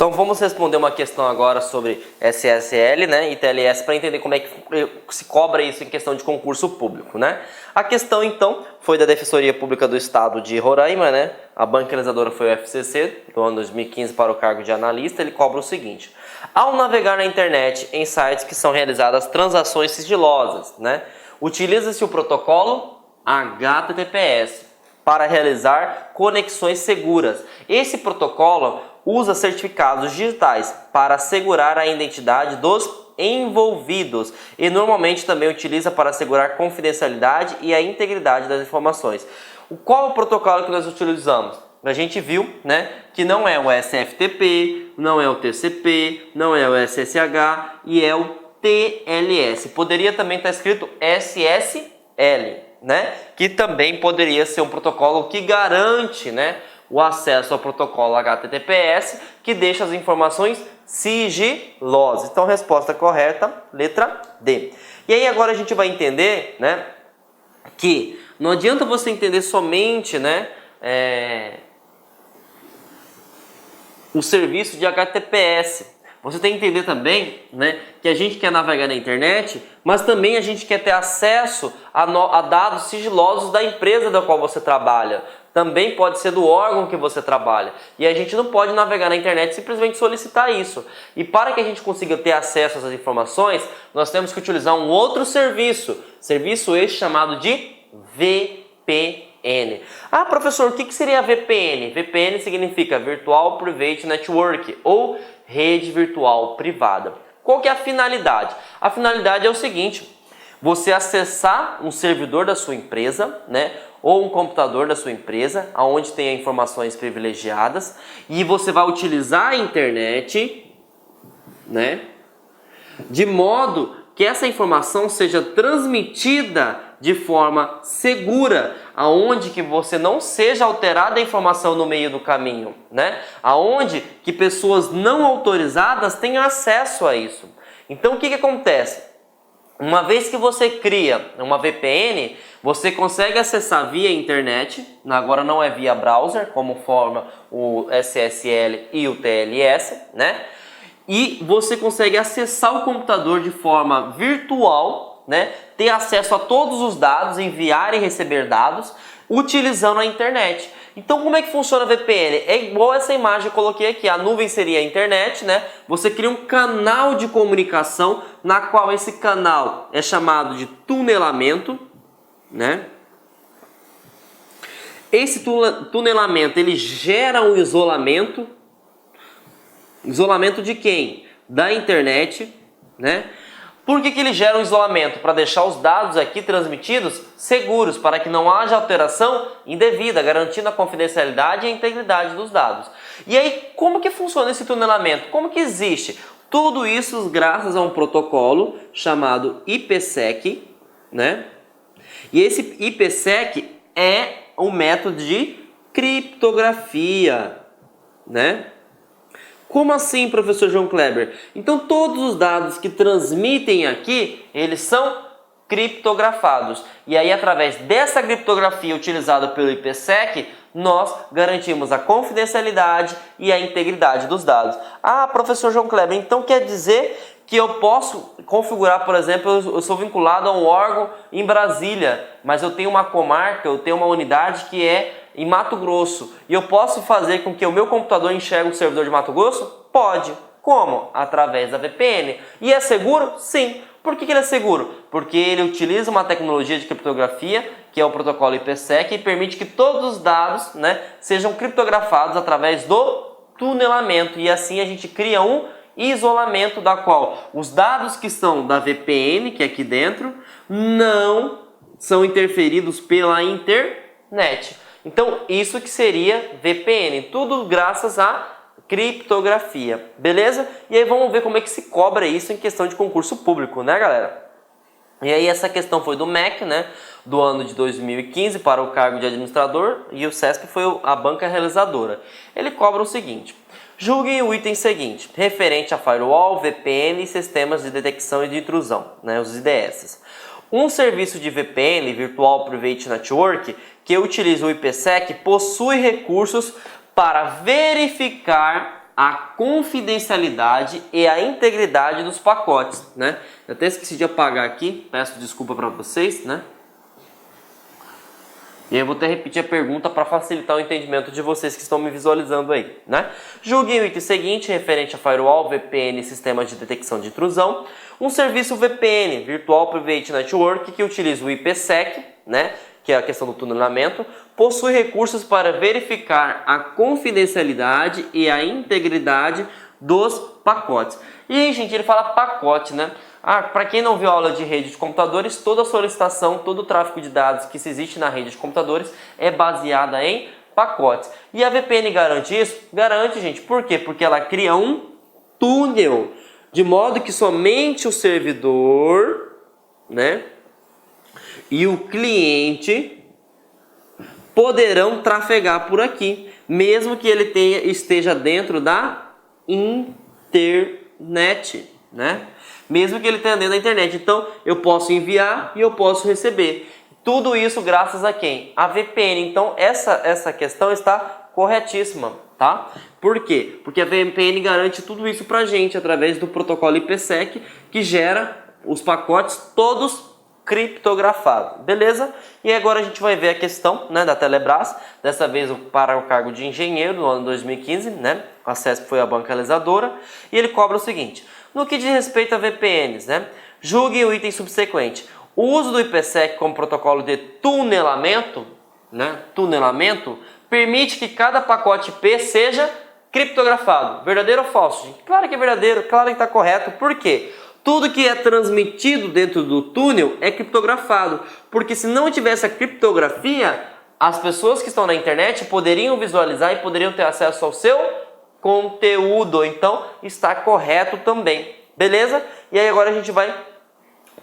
Então vamos responder uma questão agora sobre SSL, né, e TLS para entender como é que se cobra isso em questão de concurso público, né? A questão então foi da Defensoria Pública do Estado de Roraima, né? A banca realizadora foi o FCC, do ano 2015 para o cargo de analista. Ele cobra o seguinte: ao navegar na internet em sites que são realizadas transações sigilosas, né, utiliza-se o protocolo HTTPS para realizar conexões seguras. Esse protocolo usa certificados digitais para assegurar a identidade dos envolvidos e normalmente também utiliza para assegurar a confidencialidade e a integridade das informações. Qual é o protocolo que nós utilizamos? A gente viu, né, que não é o SFTP, não é o TCP, não é o SSH e é o TLS. Poderia também estar escrito SSL, né, que também poderia ser um protocolo que garante, né, o acesso ao protocolo HTTPS, que deixa as informações sigilosas. Então, resposta correta, letra D. E aí agora a gente vai entender, né, que não adianta você entender somente, né, o serviço de HTTPS. Você tem que entender também, né, que a gente quer navegar na internet, mas também a gente quer ter acesso a dados sigilosos da empresa da qual você trabalha. Também pode ser do órgão que você trabalha. E a gente não pode navegar na internet e simplesmente solicitar isso. E para que a gente consiga ter acesso a essas informações, nós temos que utilizar um outro serviço. Serviço este chamado de VPN. Ah, professor, o que seria VPN? VPN significa Virtual Private Network, ou rede virtual privada. Qual que é a finalidade? A finalidade é o seguinte: você acessar um servidor da sua empresa, né, ou um computador da sua empresa, onde tem informações privilegiadas, e você vai utilizar a internet, né, de modo que essa informação seja transmitida de forma segura, aonde que você não seja alterada a informação no meio do caminho, né? Aonde que pessoas não autorizadas tenham acesso a isso. Então o que acontece? Uma vez que você cria uma VPN, você consegue acessar via internet, agora não é via browser, como forma o SSL e o TLS, né? E você consegue acessar o computador de forma virtual, né? Ter acesso a todos os dados, enviar e receber dados, utilizando a internet. Então como é que funciona a VPN? É igual essa imagem que eu coloquei aqui. A nuvem seria a internet, né? Você cria um canal de comunicação, na qual esse canal é chamado de tunelamento, né? Esse tunelamento, ele gera um isolamento. Isolamento de quem? Da internet, né? Por que ele gera um isolamento? Para deixar os dados aqui transmitidos seguros, para que não haja alteração indevida, garantindo a confidencialidade e a integridade dos dados. E aí, como que funciona esse tunelamento? Como que existe? Tudo isso graças a um protocolo chamado IPsec, né? E esse IPsec é um método de criptografia, né? Como assim, professor João Kleber? Então todos os dados que transmitem aqui, eles são criptografados. E aí, através dessa criptografia utilizada pelo IPsec, nós garantimos a confidencialidade e a integridade dos dados. Ah, professor João Kleber, então quer dizer que eu posso configurar, por exemplo, eu sou vinculado a um órgão em Brasília, mas eu tenho uma comarca, eu tenho uma unidade que é em Mato Grosso, e eu posso fazer com que o meu computador enxergue um servidor de Mato Grosso? Pode. Como? Através da VPN. E é seguro? Sim. Por que ele é seguro? Porque ele utiliza uma tecnologia de criptografia, que é o protocolo IPsec, e permite que todos os dados, né, sejam criptografados através do tunelamento, e assim a gente cria um isolamento da qual os dados que são da VPN, que é aqui dentro, não são interferidos pela internet. Então, isso que seria VPN, tudo graças à criptografia, beleza? E aí vamos ver como é que se cobra isso em questão de concurso público, né, galera? E aí essa questão foi do MEC, né, do ano de 2015 para o cargo de administrador, e o CESP foi a banca realizadora. Ele cobra o seguinte: julgue o item seguinte, referente a firewall, VPN e sistemas de detecção e de intrusão, né, os IDS. Um serviço de VPN, Virtual Private Network, que utiliza o IPsec, possui recursos para verificar a confidencialidade e a integridade dos pacotes, né? Eu até esqueci de apagar aqui, peço desculpa para vocês, né? E aí eu vou até repetir a pergunta para facilitar o entendimento de vocês que estão me visualizando aí, né? Julgue o item seguinte, referente a firewall, VPN e sistemas de detecção de intrusão. Um serviço VPN, Virtual Private Network, que utiliza o IPsec, né? Que é a questão do tunelamento, possui recursos para verificar a confidencialidade e a integridade dos pacotes. E aí, gente, ele fala pacote, né? Para quem não viu a aula de rede de computadores, toda solicitação, todo o tráfego de dados que se existe na rede de computadores é baseada em pacotes. E a VPN garante isso? Garante, gente. Por quê? Porque ela cria um túnel, de modo que somente o servidor, né, e o cliente poderão trafegar por aqui, mesmo que ele esteja dentro da internet, né? Mesmo que ele tenha dentro da internet. Então, eu posso enviar e eu posso receber. Tudo isso graças a quem? A VPN. Então, essa questão está corretíssima, tá? Por quê? Porque a VPN garante tudo isso pra gente através do protocolo IPsec, que gera os pacotes todos criptografados, beleza? E agora a gente vai ver a questão, né, da Telebrás, dessa vez para o cargo de engenheiro no ano 2015, né? A CESP foi a bancalizadora, e ele cobra o seguinte: no que diz respeito a VPNs, né? Julgue o item subsequente. O uso do IPsec como protocolo de tunelamento, né? Tunelamento permite que cada pacote IP seja criptografado. Verdadeiro ou falso, gente? Claro que é verdadeiro, claro que está correto. Por quê? Tudo que é transmitido dentro do túnel é criptografado. Porque se não tivesse a criptografia, as pessoas que estão na internet poderiam visualizar e poderiam ter acesso ao seu conteúdo. Então está correto também, beleza? E aí agora a gente vai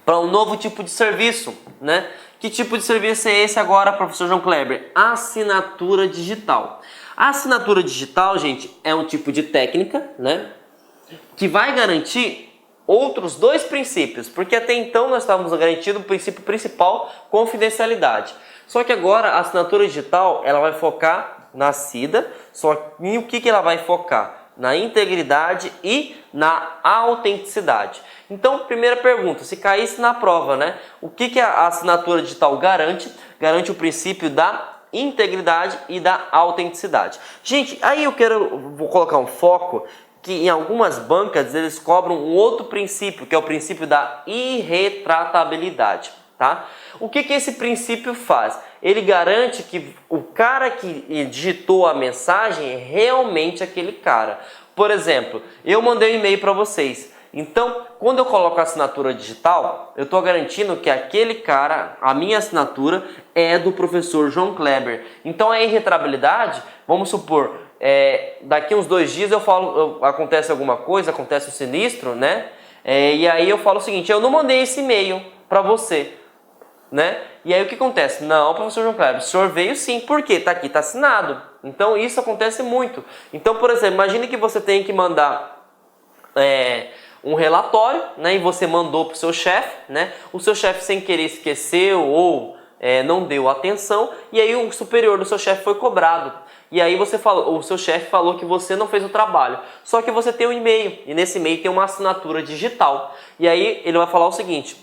para um novo tipo de serviço, né? Que tipo de serviço é esse agora, professor João Kleber? Assinatura digital. A assinatura digital, gente, é um tipo de técnica, né, que vai garantir outros dois princípios, porque até então nós estávamos garantindo o princípio principal, confidencialidade. Só que agora a assinatura digital, ela vai focar na SIDA, só que o que ela vai focar? Na integridade e na autenticidade. Então, primeira pergunta, se caísse na prova, né? O que a assinatura digital garante? Garante o princípio da integridade e da autenticidade. Gente, aí vou colocar um foco que em algumas bancas eles cobram um outro princípio, que é o princípio da irretratabilidade, tá? O que esse princípio faz? Ele garante que o cara que digitou a mensagem é realmente aquele cara. Por exemplo, eu mandei um e-mail para vocês. Então, quando eu coloco a assinatura digital, eu estou garantindo que aquele cara, a minha assinatura, é do professor João Kleber. Então, a irretratabilidade, vamos supor, daqui uns 2 dias acontece alguma coisa, acontece um sinistro, né? E aí eu falo o seguinte: eu não mandei esse e-mail para você, né? E aí o que acontece? Não, professor João Kleber, o senhor veio sim. Por quê? Tá aqui, tá assinado. Então isso acontece muito. Então, por exemplo, imagine que você tem que mandar um relatório, né? E você mandou para o seu chefe, né? O seu chefe sem querer esqueceu ou não deu atenção, e aí o superior do seu chefe foi cobrado. E aí o seu chefe falou que você não fez o trabalho. Só que você tem um e-mail, e nesse e-mail tem uma assinatura digital. E aí ele vai falar o seguinte: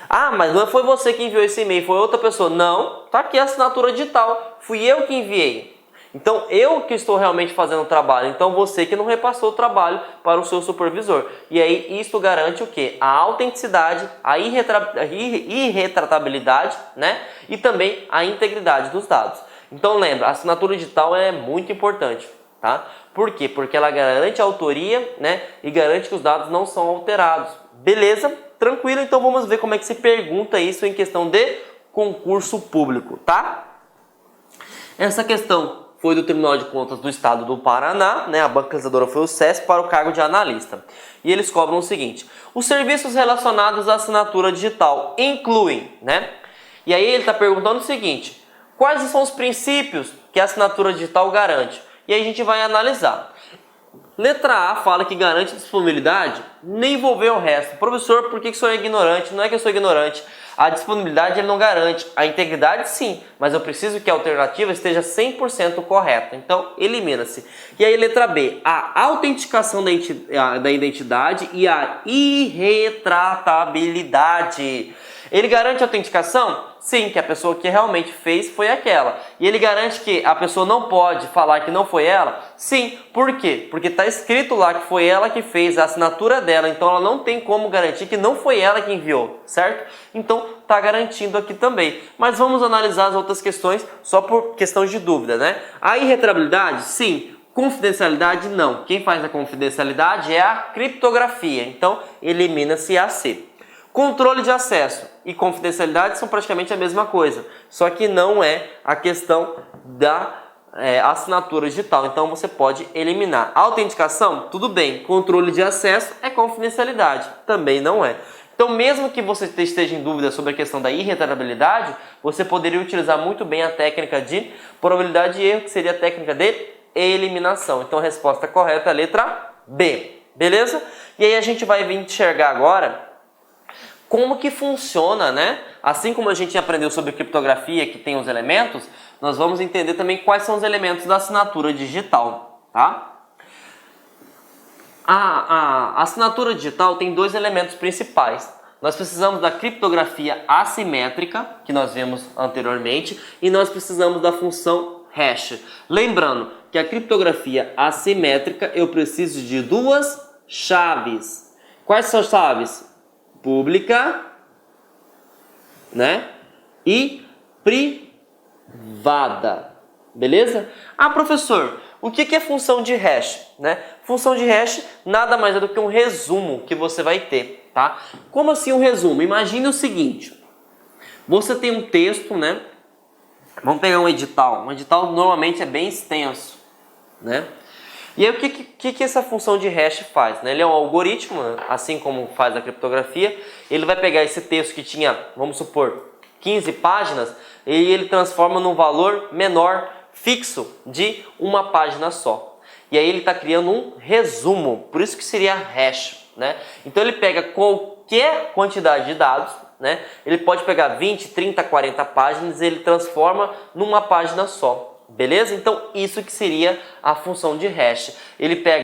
ah, mas não foi você que enviou esse e-mail, foi outra pessoa. Não, tá aqui a assinatura digital, fui eu que enviei. Então eu que estou realmente fazendo o trabalho, então você que não repassou o trabalho para o seu supervisor. E aí isso garante o quê? A autenticidade, a irretratabilidade, né? E também a integridade dos dados. Então lembra, a assinatura digital é muito importante, tá? Por quê? Porque ela garante a autoria, né? E garante que os dados não são alterados. Beleza? Tranquilo? Então vamos ver como é que se pergunta isso em questão de concurso público, tá? Essa questão foi do Tribunal de Contas do Estado do Paraná, né? A bancalizadora foi o CESP para o cargo de analista. E eles cobram o seguinte: os serviços relacionados à assinatura digital incluem, né? E aí ele está perguntando o seguinte: quais são os princípios que a assinatura digital garante? E aí a gente vai analisar. Letra A fala que garante disponibilidade, nem vou ver o resto. Professor, por que o senhor é ignorante? Não é que eu sou ignorante. A disponibilidade ele não garante, a integridade sim, mas eu preciso que a alternativa esteja 100% correta, então elimina-se. E aí letra B, a autenticação da identidade e a irretratabilidade. Ele garante a autenticação? Sim, que a pessoa que realmente fez foi aquela. E ele garante que a pessoa não pode falar que não foi ela? Sim. Por quê? Porque está escrito lá que foi ela que fez, a assinatura dela, então ela não tem como garantir que não foi ela que enviou, certo? Então está garantindo aqui também. Mas vamos analisar as outras questões só por questão de dúvida, né? A irretratabilidade? Sim. Confidencialidade? Não. Quem faz a confidencialidade é a criptografia, então elimina-se a C. Controle de acesso e confidencialidade são praticamente a mesma coisa, só que não é a questão da assinatura digital, então você pode eliminar. Autenticação, tudo bem. Controle de acesso é confidencialidade, também não é. Então, mesmo que você esteja em dúvida sobre a questão da irretratabilidade, você poderia utilizar muito bem a técnica de probabilidade de erro, que seria a técnica de eliminação. Então, a resposta correta é a letra B, beleza? E aí a gente vai vir enxergar agora como que funciona, né? Assim como a gente aprendeu sobre criptografia, que tem os elementos, nós vamos entender também quais são os elementos da assinatura digital, tá? A assinatura digital tem dois elementos principais. Nós precisamos da criptografia assimétrica, que nós vimos anteriormente, e nós precisamos da função hash. Lembrando que a criptografia assimétrica eu preciso de duas chaves. Quais são as chaves? Pública, né? E privada, beleza? Ah, professor, o que é função de hash, né? Função de hash nada mais é do que um resumo que você vai ter, tá? Como assim um resumo? Imagine o seguinte, você tem um texto, né? Vamos pegar um edital. Um edital normalmente é bem extenso, né? E aí o que essa função de hash faz, né? Ele é um algoritmo, assim como faz a criptografia. Ele vai pegar esse texto que tinha, vamos supor, 15 páginas, e ele transforma num valor menor, fixo, de uma página só. E aí ele está criando um resumo, por isso que seria hash, né? Então ele pega qualquer quantidade de dados, né? Ele pode pegar 20, 30, 40 páginas e ele transforma numa página só. Beleza? Então isso que seria a função de hash. Ele pega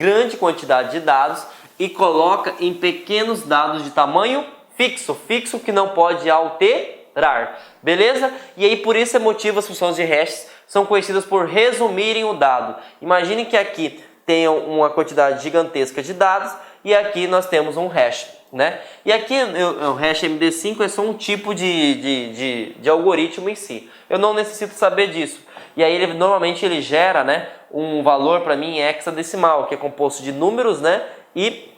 grande quantidade de dados e coloca em pequenos dados de tamanho fixo, fixo que não pode alterar. Beleza? E aí por isso é motivo as funções de hash são conhecidas por resumirem o dado. Imagine que aqui tenha uma quantidade gigantesca de dados e aqui nós temos um hash, né? E aqui o hash MD5 é só um tipo de algoritmo em si. Eu não necessito saber disso. E aí normalmente ele gera, né, um valor para mim em hexadecimal, que é composto de números, né, e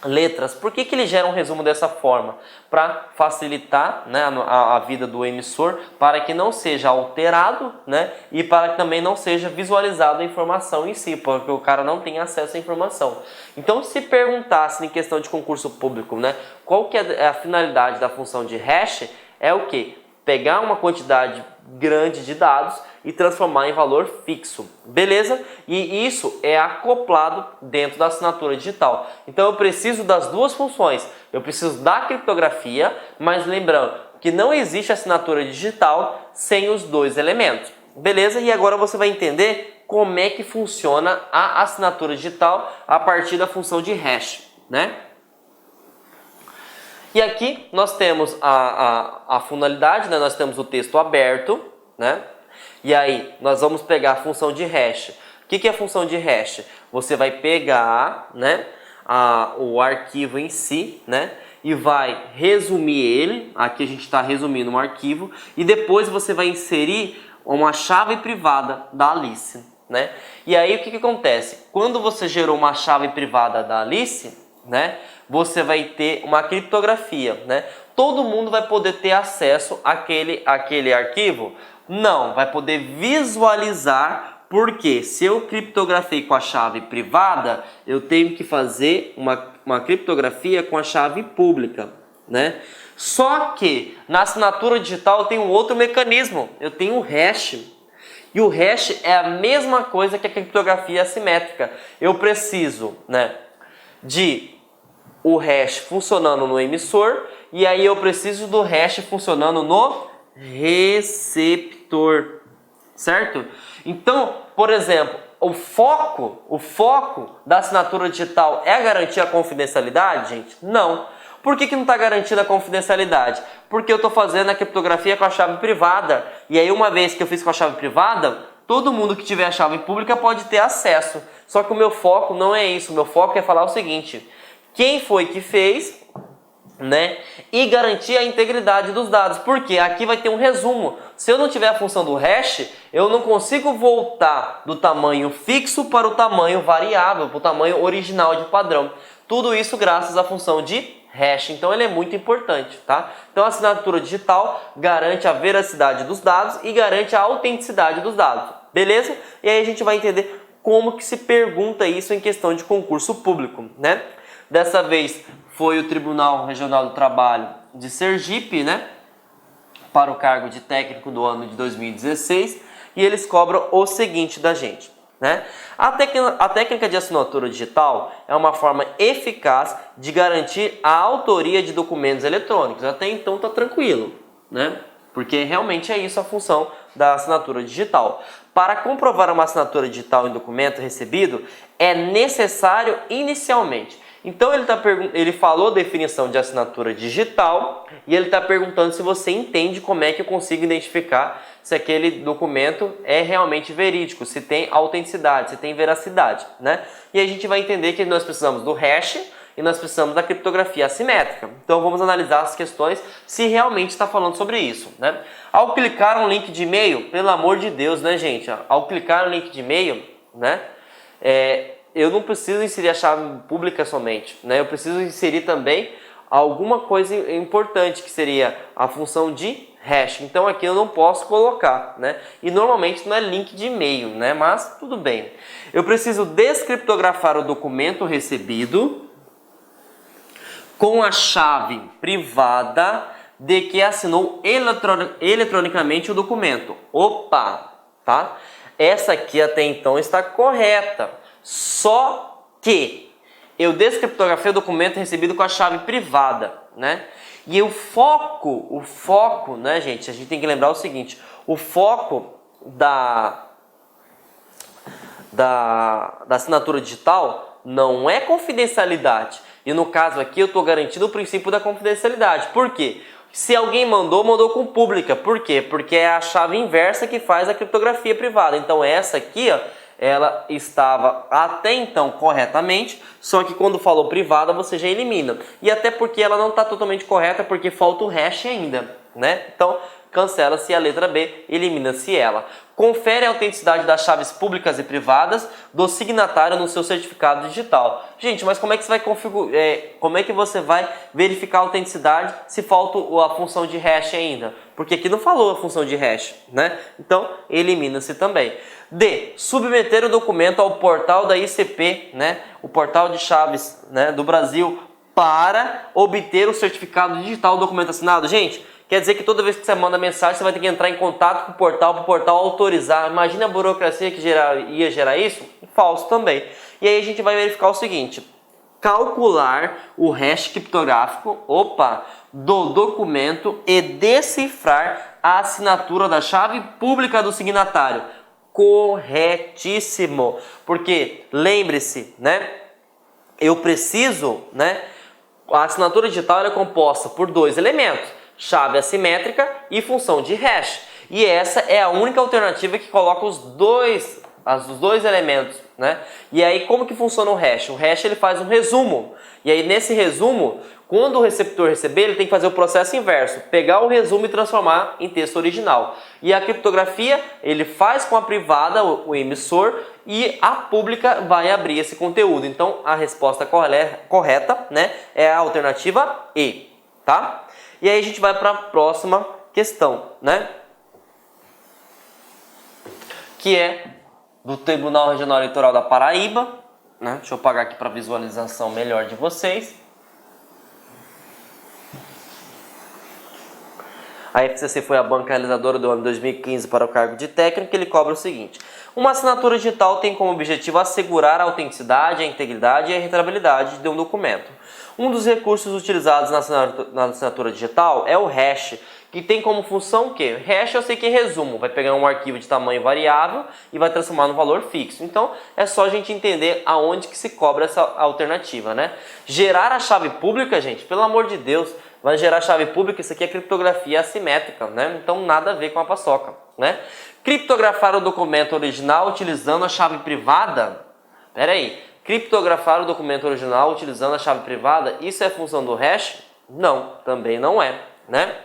letras. Por que ele gera um resumo dessa forma? Para facilitar, né, a vida do emissor, para que não seja alterado, né, e para que também não seja visualizada a informação em si, porque o cara não tem acesso à informação. Então, se perguntasse em questão de concurso público, né, qual que é a finalidade da função de hash, é o quê? Pegar uma quantidade grande de dados e transformar em valor fixo, beleza? E isso é acoplado dentro da assinatura digital. Então eu preciso das duas funções. Eu preciso da criptografia, mas lembrando que não existe assinatura digital sem os dois elementos, beleza? E agora você vai entender como é que funciona a assinatura digital a partir da função de hash, né? E aqui nós temos a finalidade, né? Nós temos o texto aberto, né? E aí nós vamos pegar a função de hash. O que é a função de hash? Você vai pegar, né, o arquivo em si, né, e vai resumir ele. Aqui a gente está resumindo um arquivo. E depois você vai inserir uma chave privada da Alice, né? E aí o que acontece? Quando você gerou uma chave privada da Alice, né, você vai ter uma criptografia, né? Todo mundo vai poder ter acesso àquele arquivo? Não, vai poder visualizar, porque se eu criptografei com a chave privada, eu tenho que fazer uma criptografia com a chave pública, né? Só que na assinatura digital eu tenho um outro mecanismo, eu tenho o hash. E o hash é a mesma coisa que a criptografia assimétrica. Eu preciso, né, de o hash funcionando no emissor e aí eu preciso do hash funcionando no receptor, certo? Então, por exemplo, o foco da assinatura digital é garantir a confidencialidade, gente? Não. Por que não está garantida a confidencialidade? Porque eu estou fazendo a criptografia com a chave privada. E aí, uma vez que eu fiz com a chave privada, todo mundo que tiver a chave pública pode ter acesso. Só que o meu foco não é isso. O meu foco é falar o seguinte: quem foi que fez, né? E garantir a integridade dos dados. Porque aqui vai ter um resumo. Se eu não tiver a função do hash, eu não consigo voltar do tamanho fixo para o tamanho variável, para o tamanho original de padrão. Tudo isso graças à função de hash. Então ele é muito importante, tá? Então a assinatura digital garante a veracidade dos dados e garante a autenticidade dos dados. Beleza? E aí a gente vai entender como que se pergunta isso em questão de concurso público, né? Dessa vez foi o Tribunal Regional do Trabalho de Sergipe, né? Para o cargo de técnico do ano de 2016, e eles cobram o seguinte da gente, né? A técnica de assinatura digital é uma forma eficaz de garantir a autoria de documentos eletrônicos. Até então está tranquilo, né? Porque realmente é isso a função da assinatura digital. Para comprovar uma assinatura digital em documento recebido, é necessário inicialmente. Então ele falou definição de assinatura digital e ele está perguntando se você entende como é que eu consigo identificar se aquele documento é realmente verídico, se tem autenticidade, se tem veracidade, né? E a gente vai entender que nós precisamos do hash e nós precisamos da criptografia assimétrica. Então vamos analisar as questões se realmente está falando sobre isso, né? Ao clicar um link de e-mail, pelo amor de Deus, né, gente? Ao clicar um link de e-mail, né? Eu não preciso inserir a chave pública somente, né? Eu preciso inserir também alguma coisa importante, que seria a função de hash. Então aqui eu não posso colocar, né? E normalmente não é link de e-mail, né? Mas tudo bem. Eu preciso descriptografar o documento recebido com a chave privada de que assinou eletronicamente o documento. Opa, tá? Essa aqui até então está correta. Só que eu descriptografei o documento recebido com a chave privada, né? E o foco, né, gente? A gente tem que lembrar o seguinte: o foco da assinatura digital não é confidencialidade. E no caso aqui eu estou garantindo o princípio da confidencialidade. Por quê? Se alguém mandou com pública. Por quê? Porque é a chave inversa que faz a criptografia privada. Então essa aqui, ó, ela estava até então corretamente, só que quando falou privada você já elimina. E até porque ela não está totalmente correta, porque falta o hash ainda, né? Então cancela-se a letra B, elimina-se ela. Confere a autenticidade das chaves públicas e privadas do signatário no seu certificado digital. Gente, mas como é que você vai como é que você vai verificar a autenticidade se falta a função de hash ainda? Porque aqui não falou a função de hash, né? Então elimina-se também. D. Submeter o documento ao portal da ICP, né? O portal de chaves, né, do Brasil, para obter o certificado digital do documento assinado. Gente, quer dizer que toda vez que você manda mensagem, você vai ter que entrar em contato com o portal para o portal autorizar. Imagina a burocracia que ia gerar isso? Falso também. E aí a gente vai verificar o seguinte: calcular o hash criptográfico, do documento e decifrar a assinatura da chave pública do signatário. Corretíssimo. Porque lembre-se, né? Eu preciso, né? A assinatura digital é composta por dois elementos: chave assimétrica e função de hash. E essa é a única alternativa que coloca os dois elementos, né? E aí como que funciona o hash? O hash ele faz um resumo. E aí nesse resumo, quando o receptor receber, ele tem que fazer o processo inverso: pegar o resumo e transformar em texto original. E a criptografia, ele faz com a privada, o emissor, e a pública vai abrir esse conteúdo. Então a resposta correta, né, é a alternativa E, tá? E aí a gente vai para a próxima questão, né? Que é do Tribunal Regional Eleitoral da Paraíba, né? Deixa eu apagar aqui para visualização melhor de vocês. A FCC foi a banca realizadora do ano 2015 para o cargo de técnico. Ele cobra o seguinte: uma assinatura digital tem como objetivo assegurar a autenticidade, a integridade e a irretratabilidade de um documento. Um dos recursos utilizados na assinatura digital é o hash, que tem como função o quê? Hash eu sei que é resumo, vai pegar um arquivo de tamanho variável e vai transformar no valor fixo. Então é só a gente entender aonde que se cobra essa alternativa, né? Gerar a chave pública, gente, pelo amor de Deus, vai gerar chave pública, isso aqui é criptografia assimétrica, né? Então nada a ver com a paçoca, né? Criptografar o documento original utilizando a chave privada? Pera aí, criptografar o documento original utilizando a chave privada, isso é função do hash? Não, também não é, né?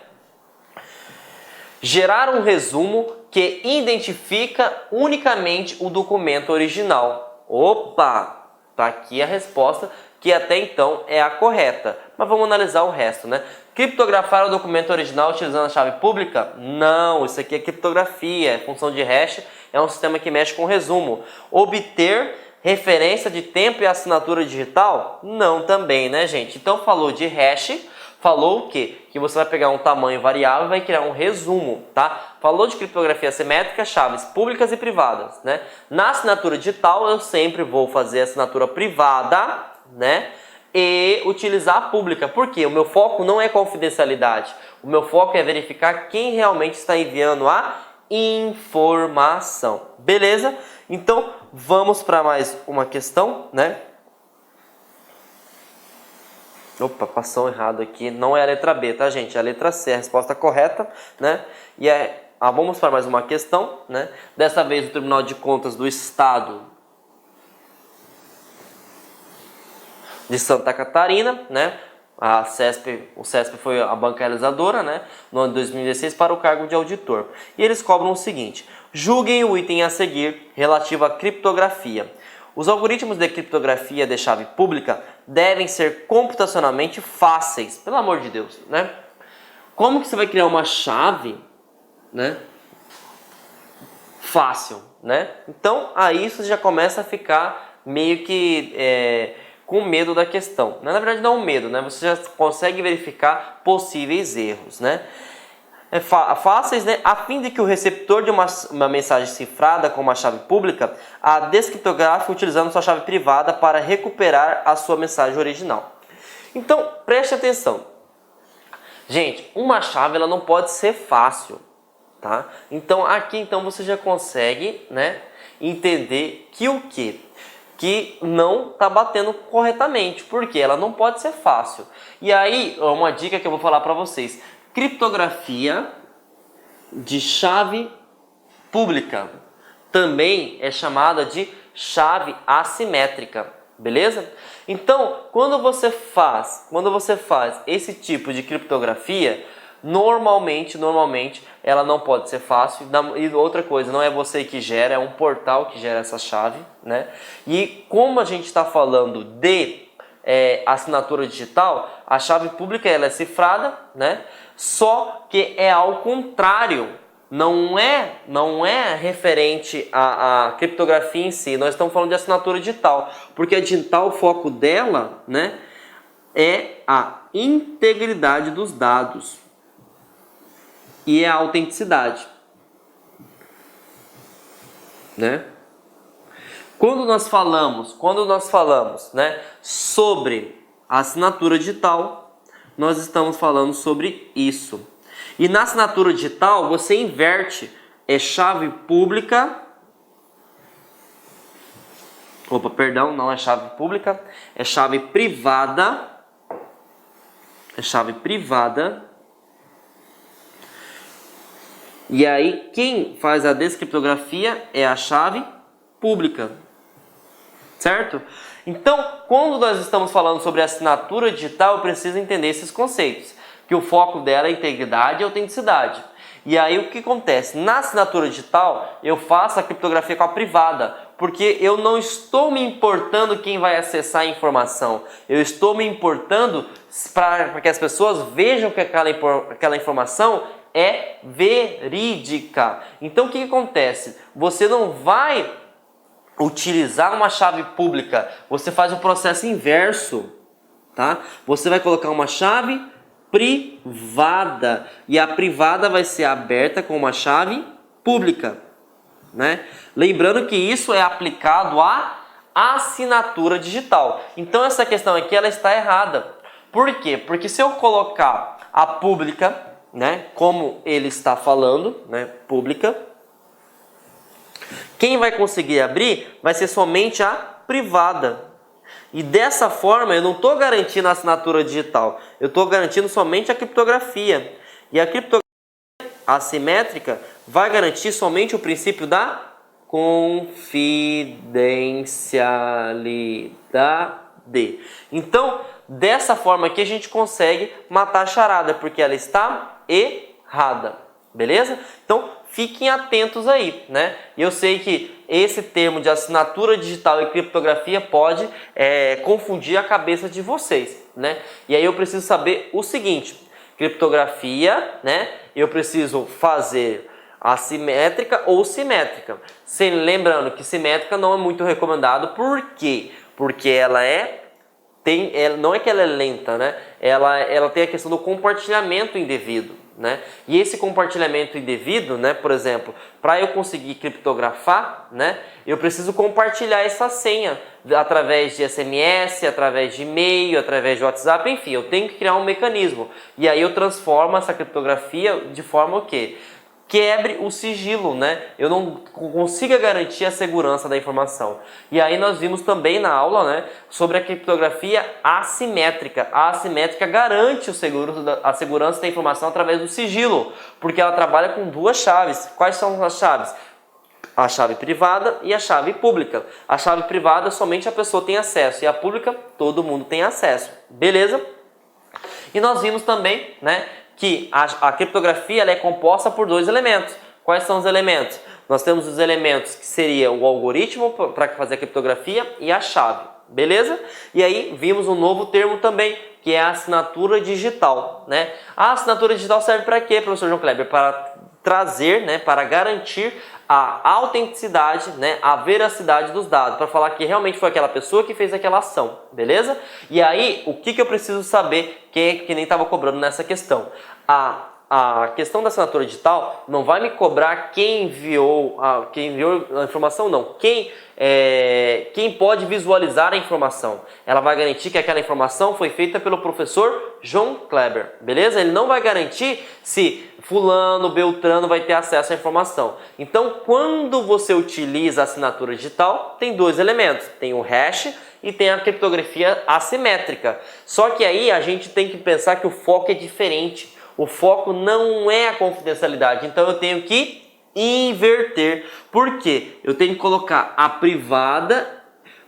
Gerar um resumo que identifica unicamente o documento original. Opa, tá aqui a resposta que até então é a correta. Mas vamos analisar o resto, né? Criptografar o documento original utilizando a chave pública? Não, isso aqui é criptografia, é função de hash, é um sistema que mexe com resumo. Obter referência de tempo e assinatura digital? Não também, né, gente? Então falou de hash, falou o quê? Que você vai pegar um tamanho variável e vai criar um resumo, tá? Falou de criptografia assimétrica, chaves públicas e privadas, né? Na assinatura digital eu sempre vou fazer a assinatura privada, né? E utilizar a pública. Por quê? O meu foco não é confidencialidade. O meu foco é verificar quem realmente está enviando a informação. Beleza? Então, vamos para mais uma questão, né? Opa, passou errado aqui. Não é a letra B, tá, gente? É a letra C, a resposta correta, né? E vamos para mais uma questão, né? Dessa vez o Tribunal de Contas do Estado de Santa Catarina, né? O CESP foi a banca realizadora, né? No ano de 2016 para o cargo de auditor. E eles cobram o seguinte: julguem o item a seguir relativo à criptografia. Os algoritmos de criptografia de chave pública devem ser computacionalmente fáceis, pelo amor de Deus, né? Como que você vai criar uma chave, né? Fácil, né? Então aí você já começa a ficar meio que com medo da questão. Na verdade não medo, né? Você já consegue verificar possíveis erros, né? Fáceis, né? A fim de que o receptor de uma mensagem cifrada com uma chave pública a descriptografe utilizando sua chave privada para recuperar a sua mensagem original. Então, preste atenção. Gente, uma chave ela não pode ser fácil, tá? Então, aqui você já consegue, né, entender que o quê? Que não está batendo corretamente, porque ela não pode ser fácil. E aí, uma dica que eu vou falar para vocês: criptografia de chave pública também é chamada de chave assimétrica, beleza? Então, quando você faz esse tipo de criptografia, normalmente ela não pode ser fácil. E outra coisa, não é você que gera, é um portal que gera essa chave, né? E como a gente está falando de assinatura digital, a chave pública ela é cifrada, né? Só que é ao contrário, não é referente à criptografia em si. Nós estamos falando de assinatura digital, porque a digital, o foco dela, né, é a integridade dos dados e a autenticidade, né? Quando nós falamos, né, sobre a assinatura digital, nós estamos falando sobre isso. E na assinatura digital você inverte, chave pública. Opa, perdão, não é chave pública, é chave privada. É chave privada. E aí quem faz a descriptografia é a chave pública. Certo? Então, quando nós estamos falando sobre assinatura digital, eu preciso entender esses conceitos. Que o foco dela é integridade e autenticidade. E aí o que acontece? Na assinatura digital, eu faço a criptografia com a privada, porque eu não estou me importando quem vai acessar a informação. Eu estou me importando para que as pessoas vejam que aquela informação é verídica. Então o que acontece? Você não vai utilizar uma chave pública, você faz o processo inverso, tá? Você vai colocar uma chave privada e a privada vai ser aberta com uma chave pública, né? Lembrando que isso é aplicado à assinatura digital. Então essa questão aqui ela está errada, Por quê? Porque se eu colocar a pública, né, como ele está falando, né, pública, quem vai conseguir abrir vai ser somente a privada. E dessa forma eu não estou garantindo a assinatura digital, eu estou garantindo somente a criptografia. E a criptografia assimétrica vai garantir somente o princípio da confidencialidade. Então, dessa forma aqui a gente consegue matar a charada, porque ela está errada, beleza? Então, fiquem atentos aí, né? E eu sei que esse termo de assinatura digital e criptografia pode confundir a cabeça de vocês, né? E aí eu preciso saber o seguinte: criptografia, né? Eu preciso fazer assimétrica ou simétrica. Lembrando que simétrica não é muito recomendado. Por quê? Porque ela não é que ela é lenta, né? Ela tem a questão do compartilhamento indevido, né? E esse compartilhamento indevido, né? Por exemplo, para eu conseguir criptografar, né? Eu preciso compartilhar essa senha através de SMS, através de e-mail, através de WhatsApp, enfim, eu tenho que criar um mecanismo. E aí eu transformo essa criptografia de forma o quê? Quebre o sigilo, né? Eu não consiga garantir a segurança da informação. E aí nós vimos também na aula, né, sobre a criptografia assimétrica. A assimétrica garante a segurança da informação através do sigilo, porque ela trabalha com duas chaves. Quais são as chaves? A chave privada e a chave pública. A chave privada somente a pessoa tem acesso e a pública todo mundo tem acesso. Beleza? E nós vimos também, né, que a criptografia ela é composta por dois elementos. Quais são os elementos? Nós temos os elementos que seria o algoritmo para fazer a criptografia e a chave, beleza? E aí vimos um novo termo também, que é a assinatura digital, né? A assinatura digital serve para quê, professor João Kleber? Para trazer, né, para garantir a autenticidade, né, a veracidade dos dados, para falar que realmente foi aquela pessoa que fez aquela ação, beleza? E aí, o que eu preciso saber, que nem estava cobrando nessa questão? A questão da assinatura digital não vai me cobrar quem enviou a informação, não. Quem pode visualizar a informação. Ela vai garantir que aquela informação foi feita pelo professor João Kleber, beleza? Ele não vai garantir se fulano, beltrano vai ter acesso à informação. Então, quando você utiliza a assinatura digital, tem dois elementos. Tem o hash e tem a criptografia assimétrica. Só que aí a gente tem que pensar que o foco é diferente. O foco não é a confidencialidade, então eu tenho que inverter. Por quê? Eu tenho que colocar a privada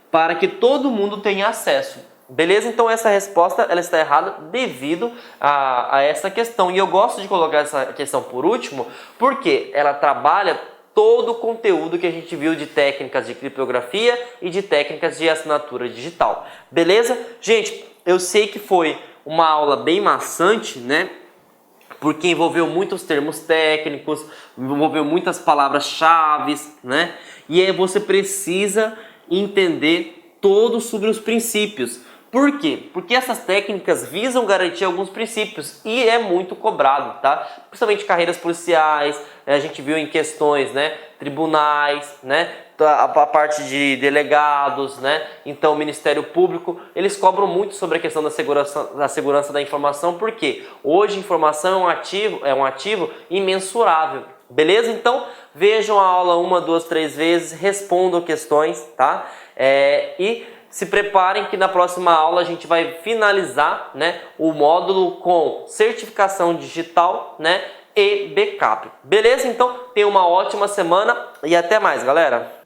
para que todo mundo tenha acesso. Beleza? Então essa resposta ela está errada devido a essa questão. E eu gosto de colocar essa questão por último, porque ela trabalha todo o conteúdo que a gente viu de técnicas de criptografia e de técnicas de assinatura digital. Beleza? Gente, eu sei que foi uma aula bem maçante, né? Porque envolveu muitos termos técnicos, envolveu muitas palavras-chave, né? E aí você precisa entender todos sobre os princípios. Por quê? Porque essas técnicas visam garantir alguns princípios e é muito cobrado, tá? Principalmente carreiras policiais, a gente viu em questões, né? Tribunais, né? A parte de delegados, né? Então o Ministério Público, eles cobram muito sobre a questão da segurança da informação, porque hoje informação é um ativo imensurável, beleza? Então vejam a aula 1, 2, 3 vezes, respondam questões, tá? E se preparem que na próxima aula a gente vai finalizar, né, o módulo com certificação digital, né, e backup. Beleza? Então tenha uma ótima semana e até mais, galera!